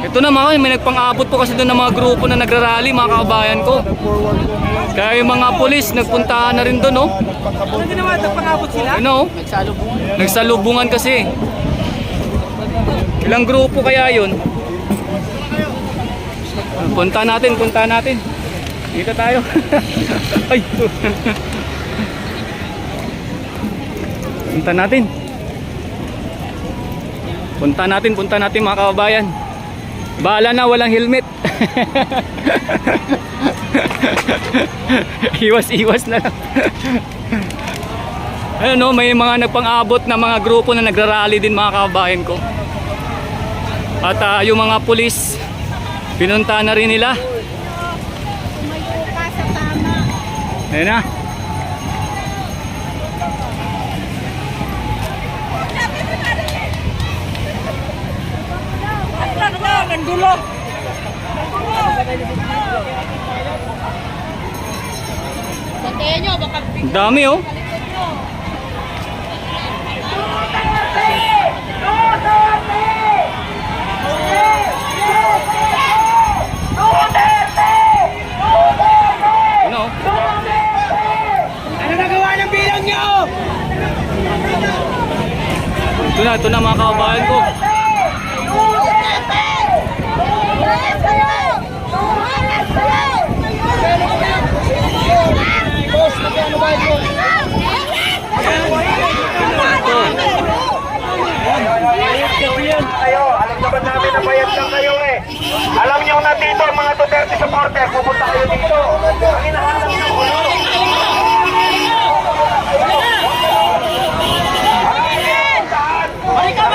Ito na mga, may nagpang-abot po kasi doon ng mga grupo na nagrarally, mga kababayan ko. Kaya yung mga pulis nagpuntahan na rin doon, no? Ano ginawa? Nagpang-abot sila? Ano? Nagsalubungan kasi. Ilang grupo kaya yun? Punta natin. Dito tayo. Ay, punta natin mga kababayan. Bahala na, walang helmet. Iwas na lang. Ayun, no, may mga nagpang-abot na mga grupo na nagrarally din mga kababayan ko. At yung mga pulis, pinunta na rin nila. Ayun na. Nagdulo! Bantayan nyo, baka... Ang dami, oh. Ano? Ano nagawa ng bilang nyo? Ito na mga kababayan ko. Kayo, alam naman namin na bayad lang kayo eh. Alam niyo na dito ang mga Duterte supporter, pupunta kayo dito. Ang hinahanap niyo ulo. Marika!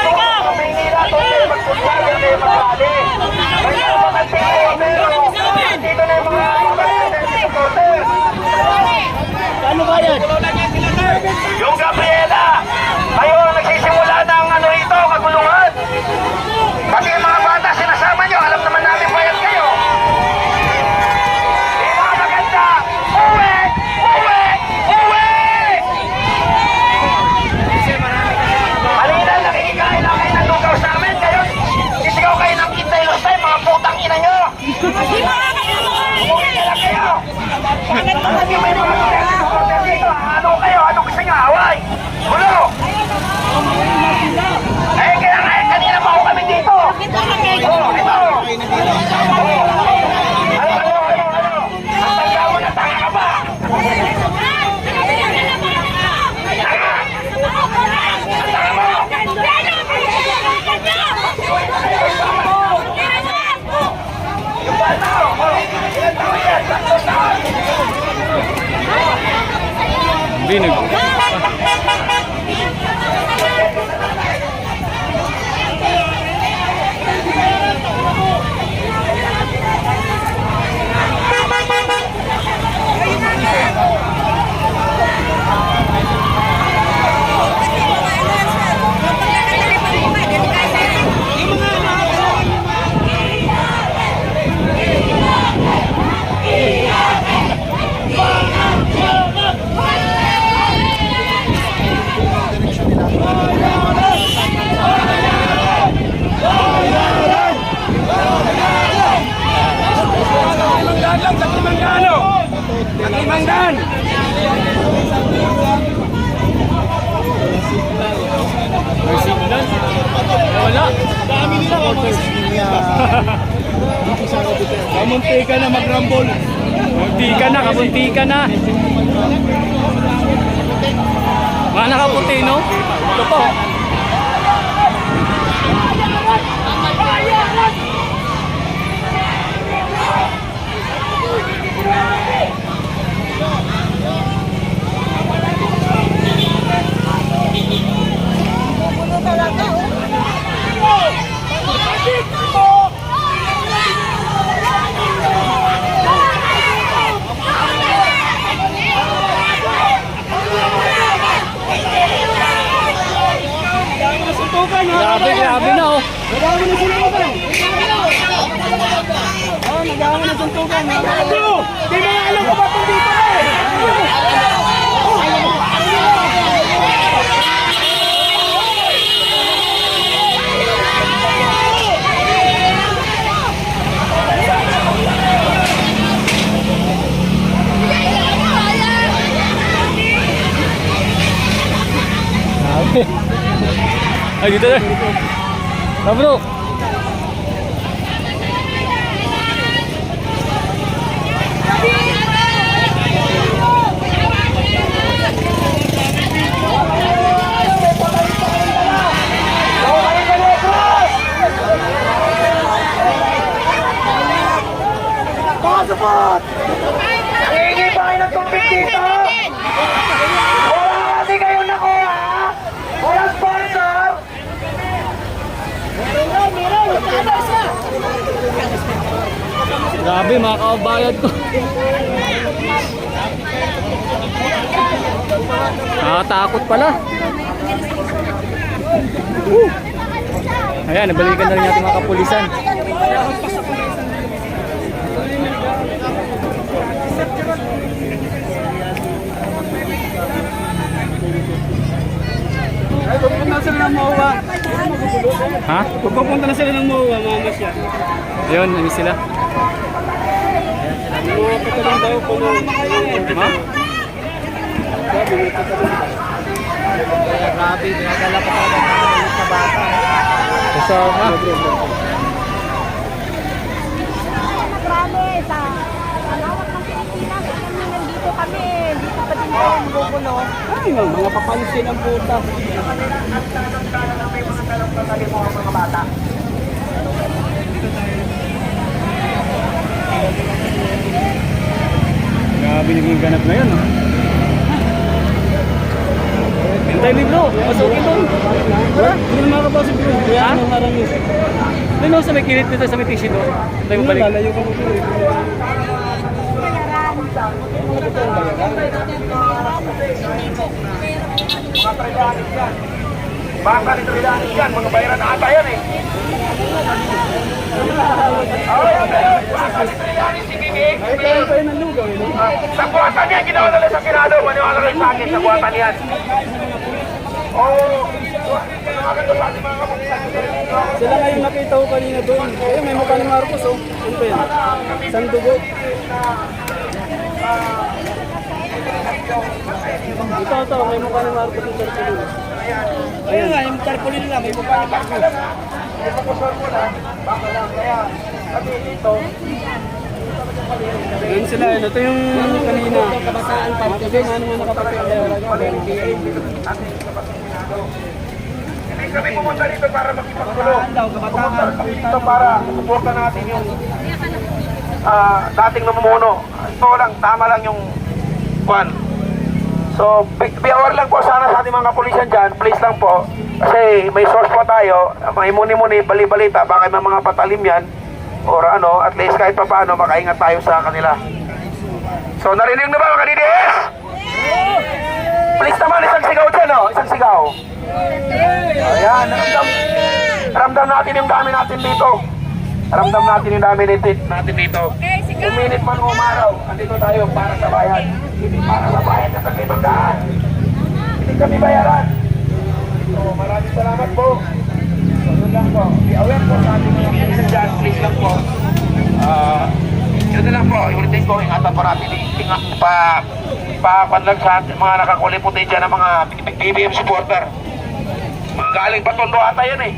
Maynila, doon magpunta, yan kayo mag-rally. May mga tao, pero dito na yung mga Duterte supporter. Ano ba yan? Yung Gabriela, kayo ang nagsisimula ng ano ito, kaguluhan. Pati yung mga bata, sinasama nyo, alam naman namin bayad kayo. Di ba maganda? Uwi! Halina, nakikikain lang kayo ng lugaw sa amin. Kayo, sisigaw kayo ng Intay Lostay, mga putang ina nyo. Umuwi na lang kayo. Bakit ba kasi may mga supporter dito? Ano kayo? Ano gusto nyo? Away? Gulo! Eh, kaya nga, kanina pa ako kami dito. Ito. Ano? Ang tanda mo na, tanga ka ba? Tanga mo! Yung bata, ilan tao yan? 3 taon. Binig. Manggan! May signal? Wala. Dami nila supporters niya. Kamunti ka na mag-rumble. Kabunti ka na. Mga nakaputi, no? Ito po. Ay, dito na. Ah, bro. Passport! Nangingi ba kayo ng tubig dito? Wala kasi kayo nakuha! Walang sponsor! Grabe, mga kababayad ko. Nakatakot pala. Ayan, nabalikan na rin natin mga kapulisan. Ay, pupunta na sila ng MOA. Ha? Pupunta na sila ng MOA, mama siya. Ayun, ano sila? Mga patalang daw po ng... Ha? Sabi, may patalang. Grabe, pinadala pa talaga sa bata. Kasama. Promise, malawak ng Pilipinas. Kami nandito kami. Dito pa din tayo magugulo. Ay, mga papansin ang puta. Grabe naging ganap na yun. Oh. Hintay mo bro, pasukin doon. Wala? Hindi na makapasok yun. Kaya Ha? nang marami. Doon sa may kilit dito sa may tissue doon. Hintay mo Hindi balik. lalayo ka mo doon. Mga tridanis yan. Baka ni tridanis yan, mga bayaran na ata yan eh. Baka ni tridanis si Bibig. Ay, kaya tayo ng lugaw eh. No? Sa buwatan yan, ginawa nila sa Senado. Maniwala kayo sa akin, sa buwatan yan. Oo. Tumakan doon sa ating mga kapulisan. Sila nga yung nakita ko kanina doon. Ayun, may mukha ni Marcos oh. Ano ba yan? Sandugo. Ito, may mukha ni Marcos yung tarpulin. Ayun nga, yung tarpulin nila, may mukha ni Marcos. Ayun sila, ito yung kanina. Kabataan pa. Kasi ano nga nakapatid. Hindi kami pumunta dito para makipagtulo. Pumunta kami dito para suportan natin yung dating namumuno. Ito lang, tama lang yung kwan. So, be aware lang po sana sa ating mga kapulisan dyan. Please lang po. Kasi may source po tayo. May muni-muni, bali-balita. Baka may mga patalim yan. Or ano, at least kahit pa paano, makaingat tayo sa kanila. So, narinig na ba mga DDS? Please naman, isang sigaw dyan, oh. Isang sigaw. Ayan, ramdam natin yung dami natin dito. Ramdam natin yung dami natin dito. Uminit man o umaraw, andito tayo para sa bayan. Hindi para sa bayan na pagkibagdaan. Hindi kami bayaran. So, maraming salamat po. So, yun lang po. Be aware po sa ating mga kaibigan dyan. Please lang po. Yun na lang po. Ulitin ko, ingatan po natin. Papanlag sa ating mga nakakuliputin dyan ng mga BBM supporter. Mga galing pa tondo ata yan eh.